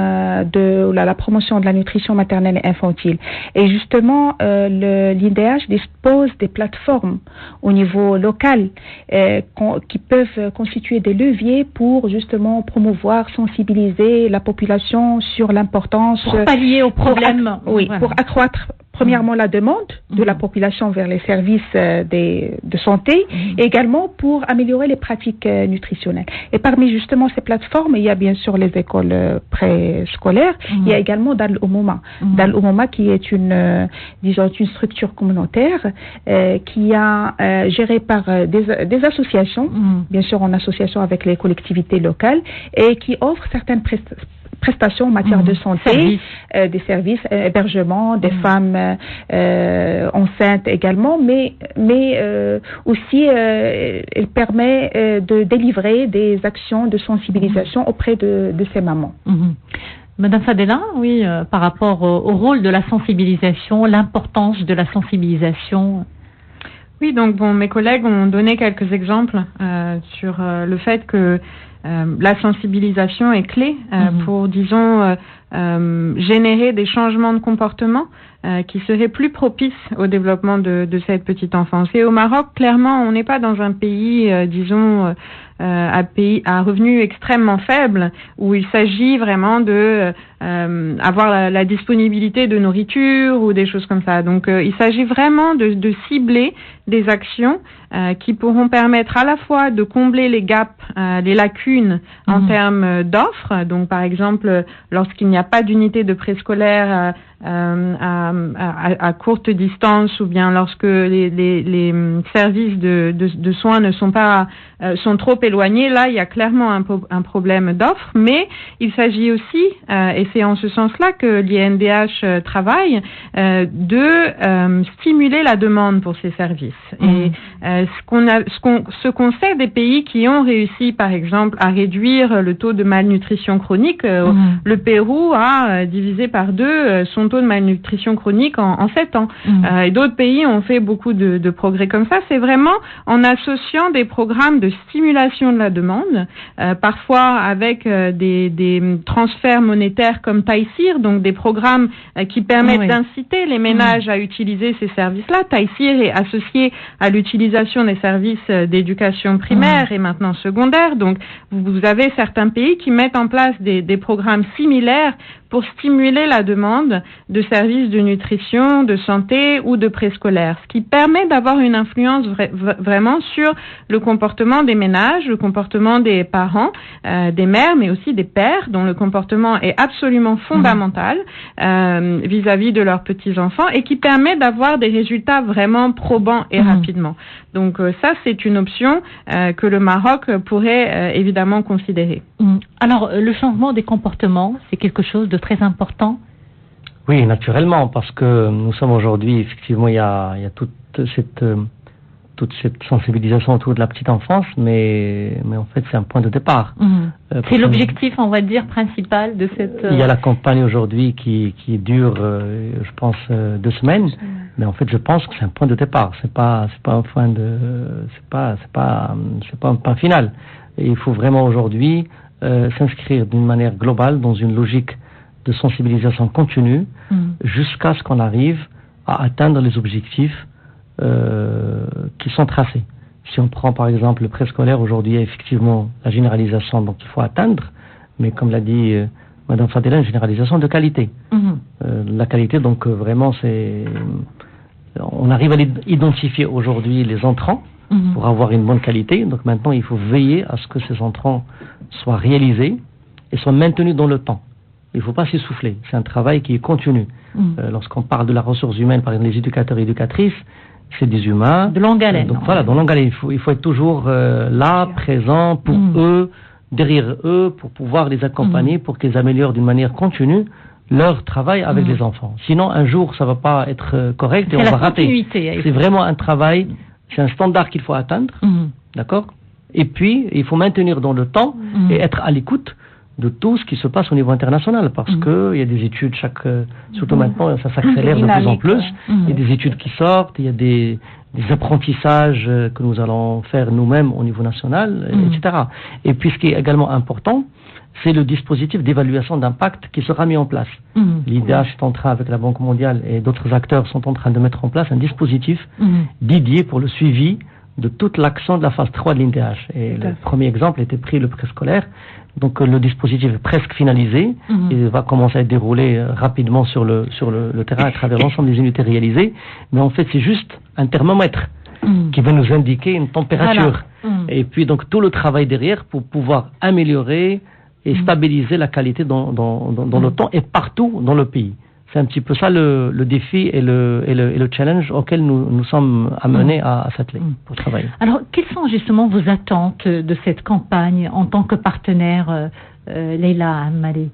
Speaker 4: de la promotion de la nutrition maternelle et infantile. Et justement, l'INDH dispose des plateformes au niveau local qui peuvent constituer des leviers pour justement promouvoir, sensibiliser la population sur l'importance...
Speaker 1: Pour pallier aux problèmes.
Speaker 4: Pour accroître premièrement la demande de la population vers les services de santé, et également pour améliorer les pratiques nutritionnelles. Et parmi justement ces plateformes, il y a bien sûr les écoles préscolaires, il y a également Dar Umuma. Dar Umuma qui est une structure communautaire qui est gérée par des associations, bien sûr en association avec les collectivités locales, et qui offre certaines prestations en matière de santé, des services, hébergement, des femmes enceintes également, mais aussi elle permet de délivrer des actions de sensibilisation auprès de ces mamans.
Speaker 1: Madame Fadela, oui, par rapport au rôle de la sensibilisation, l'importance de la sensibilisation.
Speaker 2: Oui, donc mes collègues ont donné quelques exemples sur le fait que la sensibilisation est clé pour, disons, générer des changements de comportement qui seraient plus propices au développement de cette petite enfance. Et au Maroc, clairement, on n'est pas dans un pays, disons, à revenus extrêmement faibles, où il s'agit vraiment de avoir la disponibilité de nourriture ou des choses comme ça. Donc, il s'agit vraiment de cibler des actions qui pourront permettre à la fois de combler les gaps, les lacunes en termes d'offres. Donc, par exemple, lorsqu'il n'y a pas d'unité de préscolaire à courte distance, ou bien lorsque les services de soins ne sont pas sont trop éloignés, là il y a clairement un problème d'offre. Mais il s'agit aussi, et c'est en ce sens-là que l'INDH travaille, de stimuler la demande pour ces services. Et ce qu'on sait des pays qui ont réussi, par exemple, à réduire le taux de malnutrition chronique, le Pérou a divisé par 2 son taux de malnutrition chronique en 7 ans. Et d'autres pays ont fait beaucoup de progrès comme ça. C'est vraiment en associant des programmes de stimulation de la demande, parfois avec des transferts monétaires comme Taïsir, donc des programmes qui permettent d'inciter les ménages à utiliser ces services-là. Taïsir est associé à l'utilisation des services d'éducation primaire et maintenant secondaire. Donc, vous avez certains pays qui mettent en place des programmes similaires pour stimuler la demande de services de nutrition, de santé ou de préscolaire, ce qui permet d'avoir une influence vraiment sur le comportement des ménages, le comportement des parents, des mères, mais aussi des pères, dont le comportement est absolument fondamental vis-à-vis de leurs petits-enfants, et qui permet d'avoir des résultats vraiment probants et rapidement. Donc ça, c'est une option que le Maroc pourrait évidemment considérer.
Speaker 1: Alors, le changement des comportements, c'est quelque chose de très important?
Speaker 3: Oui, naturellement, parce que nous sommes aujourd'hui, effectivement, il y a toute cette sensibilisation autour de la petite enfance, mais en fait, c'est un point de départ.
Speaker 1: C'est l'objectif, on va dire, principal de cette...
Speaker 3: Il y a la campagne aujourd'hui qui dure, je pense, 2 semaines, mais en fait, je pense que c'est un point de départ. C'est pas un point c'est pas un point final. Et il faut vraiment aujourd'hui s'inscrire d'une manière globale dans une logique de sensibilisation continue jusqu'à ce qu'on arrive à atteindre les objectifs qui sont tracés. Si on prend par exemple le préscolaire, aujourd'hui il y a effectivement la généralisation donc il faut atteindre, mais comme l'a dit Madame Fadela, une généralisation de qualité. La qualité donc vraiment on arrive à identifier aujourd'hui les entrants pour avoir une bonne qualité, donc maintenant il faut veiller à ce que ces entrants soient réalisés et soient maintenus dans le temps. Il ne faut pas s'essouffler, c'est un travail qui est continu. Lorsqu'on parle de la ressource humaine, par exemple les éducateurs et éducatrices, c'est des humains.
Speaker 1: De longue haleine.
Speaker 3: Donc voilà, de longue haleine. Il faut être toujours là, présent pour eux, derrière eux, pour pouvoir les accompagner, pour qu'ils améliorent d'une manière continue leur travail avec les enfants. Sinon, un jour, ça ne va pas être correct et on va rater. C'est vraiment un travail, c'est un standard qu'il faut atteindre, d'accord ? Et puis, il faut maintenir dans le temps et être à l'écoute de tout ce qui se passe au niveau international, parce que il y a des études surtout maintenant, ça s'accélère de plus en plus. Il y a des études qui sortent, il y a des apprentissages que nous allons faire nous-mêmes au niveau national, etc. Et puis, ce qui est également important, c'est le dispositif d'évaluation d'impact qui sera mis en place. L'IDH est en train, avec la Banque mondiale et d'autres acteurs, sont en train de mettre en place un dispositif dédié pour le suivi de toute l'action de la phase 3 de l'INDH. Et le premier exemple était pris le préscolaire. Donc le dispositif est presque finalisé. Il va commencer à être déroulé rapidement sur le terrain à travers l'ensemble des unités réalisées. Mais en fait, c'est juste un thermomètre qui va nous indiquer une température. Et puis donc tout le travail derrière pour pouvoir améliorer et stabiliser la qualité dans le temps et partout dans le pays. C'est un petit peu ça le défi et le challenge auquel nous sommes amenés à s'atteler pour travailler.
Speaker 1: Alors, quelles sont justement vos attentes de cette campagne en tant que partenaire, Leila Malé?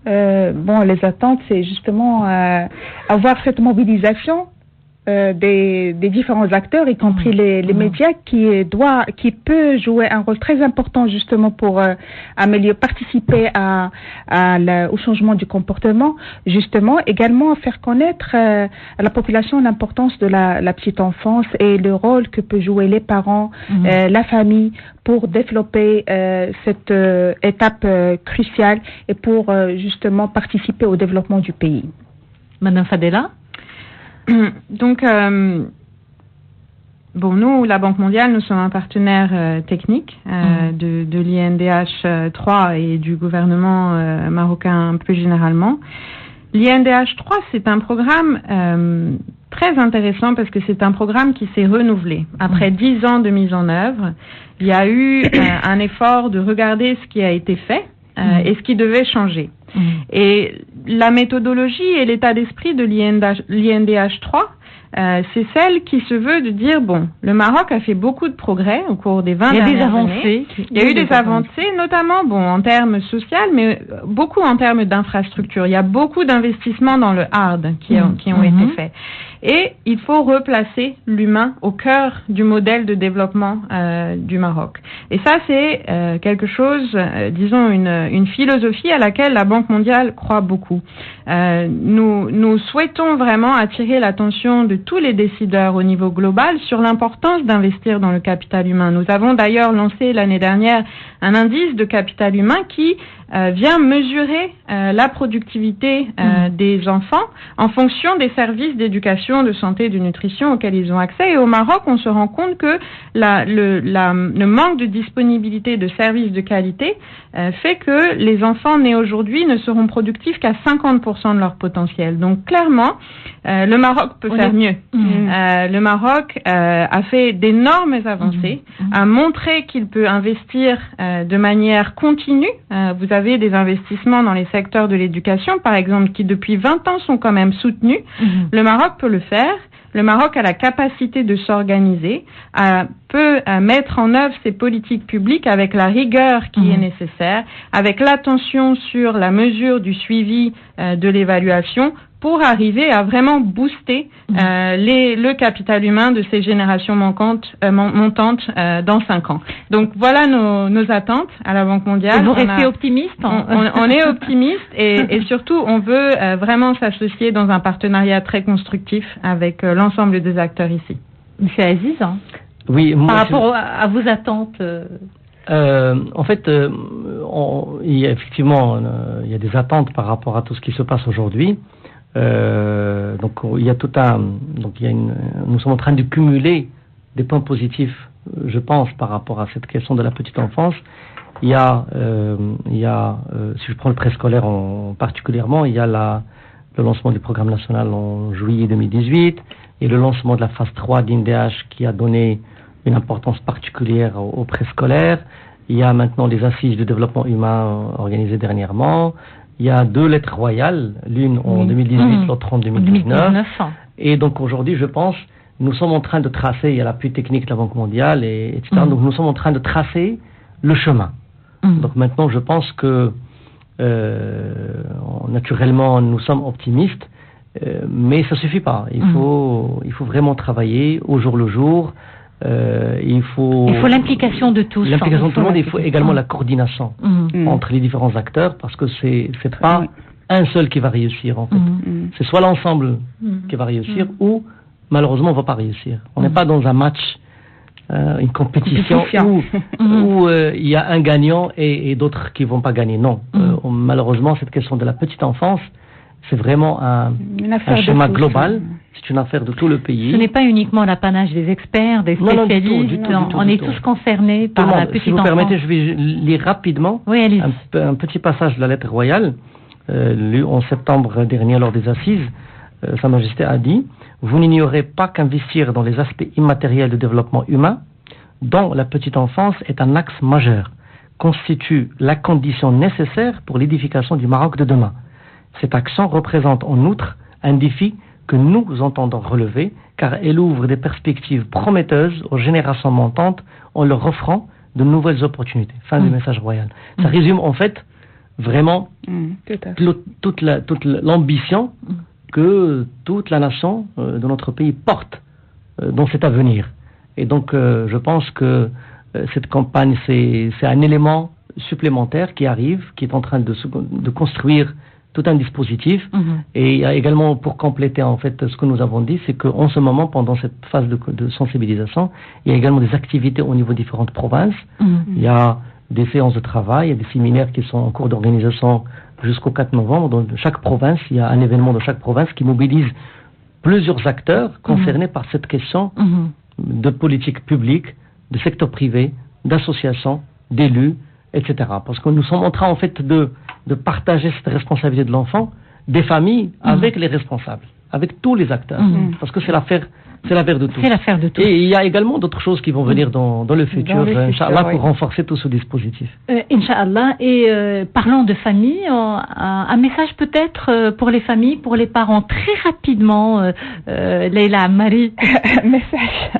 Speaker 4: Les attentes, c'est justement avoir cette mobilisation des différents acteurs, y compris les médias, qui peut jouer un rôle très important justement pour participer au changement du comportement, justement, également faire connaître à la population l'importance de la petite enfance et le rôle que peut jouer les parents, la famille, pour développer cette étape cruciale et pour justement participer au développement du pays.
Speaker 1: Madame Fadela?
Speaker 2: Donc, nous, la Banque mondiale, nous sommes un partenaire technique de l'INDH 3 et du gouvernement marocain plus généralement. L'INDH 3, c'est un programme très intéressant parce que c'est un programme qui s'est renouvelé. Après 10 ans de mise en œuvre, il y a eu un effort de regarder ce qui a été fait et ce qui devait changer. Et la méthodologie et l'état d'esprit de l'INDH 3, c'est celle qui se veut de dire, le Maroc a fait beaucoup de progrès au cours des 20 dernières années. Il y a eu des avancées, notamment en termes sociaux, mais beaucoup en termes d'infrastructures. Il y a beaucoup d'investissements dans le hard qui ont été faits. Et il faut replacer l'humain au cœur du modèle de développement du Maroc. Et ça, c'est quelque chose, disons, une philosophie à laquelle la Banque mondiale croit beaucoup. Nous souhaitons vraiment attirer l'attention de tous les décideurs au niveau global sur l'importance d'investir dans le capital humain. Nous avons d'ailleurs lancé l'année dernière un indice de capital humain qui vient mesurer la productivité des enfants en fonction des services d'éducation, de santé, de nutrition auxquels ils ont accès. Et au Maroc, on se rend compte que le manque de disponibilité de services de qualité fait que les enfants nés aujourd'hui ne seront productifs qu'à 50% de leur potentiel. Donc clairement, le Maroc peut faire mieux. Le Maroc a fait d'énormes avancées, a montré qu'il peut investir de manière continue. Vous avez des investissements dans les secteurs de l'éducation, par exemple, qui depuis 20 ans sont quand même soutenus. Le Maroc peut le faire. Le Maroc a la capacité de s'organiser, peut mettre en œuvre ses politiques publiques avec la rigueur qui est nécessaire, avec l'attention sur la mesure du suivi de l'évaluation, pour arriver à vraiment booster le capital humain de ces générations montantes dans 5 ans. Donc voilà nos attentes à la Banque mondiale.
Speaker 1: Et vous restez optimiste?
Speaker 2: On est optimiste et surtout on veut vraiment s'associer dans un partenariat très constructif avec l'ensemble des acteurs ici.
Speaker 1: Monsieur Aziz,
Speaker 3: oui,
Speaker 1: par rapport à vos attentes
Speaker 3: En fait, il y a effectivement il y a des attentes par rapport à tout ce qui se passe aujourd'hui. Donc il y a nous sommes en train de cumuler des points positifs, je pense, par rapport à cette question de la petite enfance. Il y a, si je prends le préscolaire particulièrement, il y a le lancement du programme national en juillet 2018 et le lancement de la phase 3 d'INDH qui a donné une importance particulière au préscolaire. Il y a maintenant les assises du développement humain organisées dernièrement. Il y a 2 lettres royales, l'une en 2018, l'autre en 2019. Et donc aujourd'hui, je pense, nous sommes en train de tracer, il y a l'appui technique de la Banque mondiale, etc. Donc nous sommes en train de tracer le chemin. Donc maintenant, je pense que naturellement, nous sommes optimistes, mais ça suffit pas. Il faut vraiment travailler au jour le jour. Il faut
Speaker 1: l'implication de tous.
Speaker 3: L'implication de tout le monde. Il faut également la coordination entre les différents acteurs, parce que c'est pas un seul qui va réussir en fait. C'est soit l'ensemble qui va réussir, ou malheureusement on va pas réussir. On n'est pas dans un match, une compétition où il y a un gagnant et d'autres qui vont pas gagner. Non, malheureusement cette question de la petite enfance, c'est vraiment un schéma global. C'est une affaire de tout le pays.
Speaker 1: Ce n'est pas uniquement l'apanage des experts, des spécialistes. On est tous concernés par la petite enfance.
Speaker 3: Si vous permettez, je vais lire rapidement un petit passage de la lettre royale, lu en septembre dernier lors des assises. Sa Majesté a dit: vous n'ignorez pas qu'investir dans les aspects immatériels du développement humain, dont la petite enfance est un axe majeur, constitue la condition nécessaire pour l'édification du Maroc de demain. Cette action représente en outre un défi que nous entendons relever, car elle ouvre des perspectives prometteuses aux générations montantes en leur offrant de nouvelles opportunités. Fin du message royal. Ça résume en fait vraiment toute l'ambition que toute la nation de notre pays porte dans cet avenir. Et donc je pense que cette campagne, c'est un élément supplémentaire qui arrive, qui est en train de construire tout un dispositif. Et il y a également, pour compléter en fait ce que nous avons dit, c'est qu'en ce moment, pendant cette phase de sensibilisation, il y a également des activités au niveau de différentes provinces. Il y a des séances de travail, il y a des séminaires qui sont en cours d'organisation jusqu'au 4 novembre. Dans chaque province, il y a un événement dans chaque province qui mobilise plusieurs acteurs concernés par cette question de politique publique, de secteur privé, d'associations, d'élus, etc. Parce que nous sommes en train en fait de partager cette responsabilité de l'enfant, des familles, avec les responsables, avec tous les acteurs. Parce que c'est l'affaire de tous.
Speaker 1: C'est l'affaire de tous.
Speaker 3: Et il y a également d'autres choses qui vont venir dans le futur, Inch'Allah, pour renforcer tout ce dispositif.
Speaker 1: Inch'Allah. Et parlant de famille, un message peut-être pour les familles, pour les parents, très rapidement, Leïla, Marie.
Speaker 4: Message.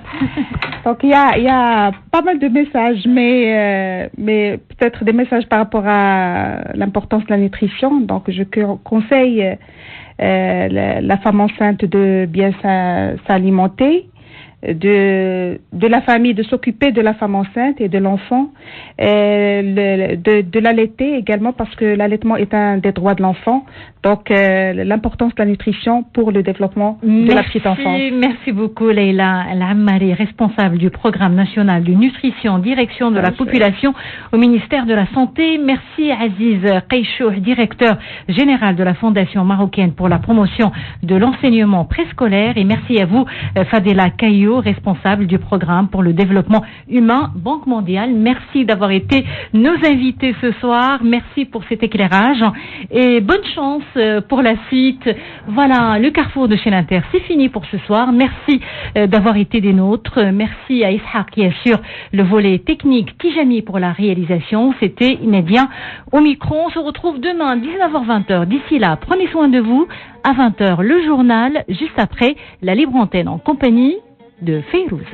Speaker 4: Donc il y a pas mal de messages, mais peut-être des messages par rapport à l'importance de la nutrition. Donc je conseille la femme enceinte de bien s'alimenter, de la famille de s'occuper de la femme enceinte et de l'enfant, de l'allaiter également, parce que l'allaitement est un des droits de l'enfant. Donc l'importance de la nutrition pour le développement de la petite enfance.
Speaker 1: Merci beaucoup Leïla El-Ammari, responsable du programme national de nutrition, direction de la population au ministère de la Santé. Merci Aziz Qaïchou, directeur général de la Fondation marocaine pour la promotion de l'enseignement préscolaire, et merci à vous Fadela Caillou, responsable du programme pour le développement humain, Banque mondiale. Merci d'avoir été nos invités ce soir. Merci pour cet éclairage et bonne chance pour la suite. Voilà, le carrefour de Chaîne Inter, c'est fini pour ce soir. Merci d'avoir été des nôtres. Merci à Ishaq qui assure le volet technique, Tijani pour la réalisation. C'était Nadia au micro. On se retrouve demain 19h-20h. D'ici là, prenez soin de vous. À 20h, le journal, juste après la libre antenne en compagnie de Feyrouz.